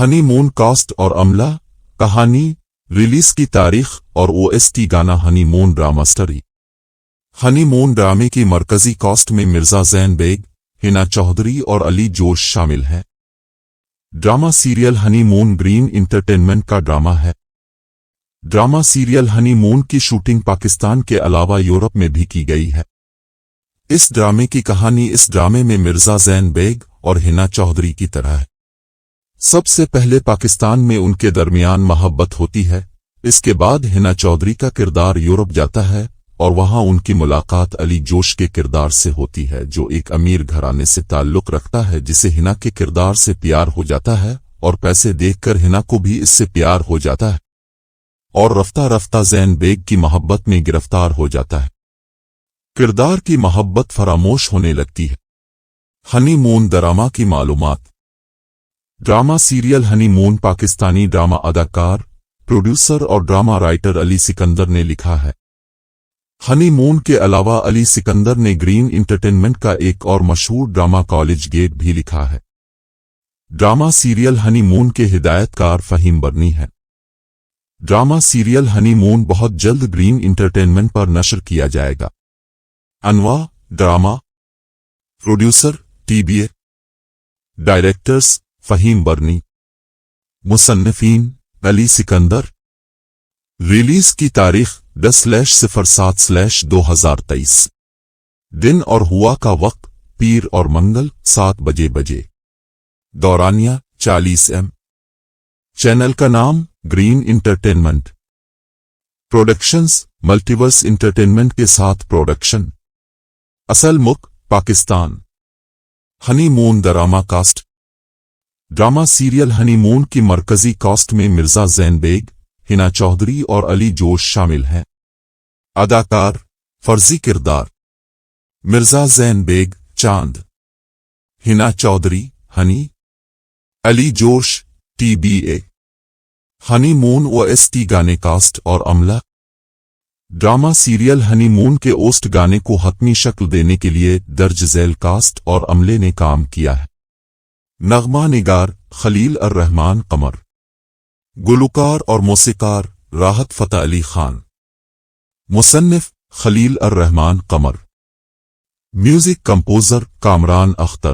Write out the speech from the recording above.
Honey مون cost اور عملہ، کہانی، ریلیز کی تاریخ اور OST گانا ہنی مون ڈرامہ سٹوری۔ ہنی مون ڈرامے کی مرکزی کاسٹ میں مرزا زین بیگ، ہنا چودھری اور علی جوش شامل ہیں۔ ڈرامہ سیریل ہنی مون گرین انٹرٹینمنٹ کا ڈرامہ ہے۔ ڈرامہ سیریل ہنی مون کی شوٹنگ پاکستان کے علاوہ یورپ میں بھی کی گئی ہے۔ اس ڈرامے کی کہانی اس ڈرامے میں مرزا زین بیگ اور ہنا چودھری کی طرح ہے۔ سب سے پہلے پاکستان میں ان کے درمیان محبت ہوتی ہے، اس کے بعد ہنا چودھری کا کردار یورپ جاتا ہے اور وہاں ان کی ملاقات علی جوش کے کردار سے ہوتی ہے جو ایک امیر گھرانے سے تعلق رکھتا ہے جسے ہنا کے کردار سے پیار ہو جاتا ہے اور پیسے دیکھ کر ہنا کو بھی اس سے پیار ہو جاتا ہے اور رفتہ رفتہ زین بیگ کی محبت میں گرفتار ہو جاتا ہے۔ کردار کی محبت فراموش ہونے لگتی ہے۔ ہنی مون ڈرامہ کی معلومات۔ ڈرامہ سیریل ہنی مون پاکستانی ڈرامہ اداکار، پروڈیوسر اور ڈرامہ رائٹر علی سکندر نے لکھا ہے۔ ہنی مون کے علاوہ علی سکندر نے گرین انٹرٹینمنٹ کا ایک اور مشہور ڈرامہ کالج گیٹ بھی لکھا ہے۔ ڈرامہ سیریل ہنی مون کے ہدایت کار فہیم برنی ہے۔ ڈرامہ سیریل ہنی مون بہت جلد گرین انٹرٹینمنٹ پر نشر کیا جائے گا۔ انواع drama, producer TBA، directors Faheem Burney, مصنفین علی سکندر۔ ریلیز کی تاریخ 10/07/2023۔ دن اور ہوا کا وقت پیر اور منگل 7 بجے۔ دورانیہ 40M۔ چینل کا نام green entertainment. Productions multiverse entertainment کے ساتھ پروڈکشن۔ اصل ملک Pakistan. Honeymoon drama cast. Drama serial honeymoon کی مرکزی کاسٹ میں مرزا زین بیگ، ہنا چودھری اور علی جوش شامل ہیں۔ اداکار، فرضی کردار: مرزا زین بیگ چاند، ہنا چودھری ہنی، علی جوش TBA۔ ہنی مون OST گانے کاسٹ اور عملہ۔ ڈرامہ سیریل ہنی مون کے اوسٹ گانے کو حتمی شکل دینے کے لیے درج ذیل کاسٹ اور عملے نے کام کیا ہے۔ نغمہ نگار خلیل الرحمن قمر، گلوکار اور موسیقار راحت فتح علی خان، مصنف خلیل الرحمن قمر، میوزک کمپوزر کامران اختر۔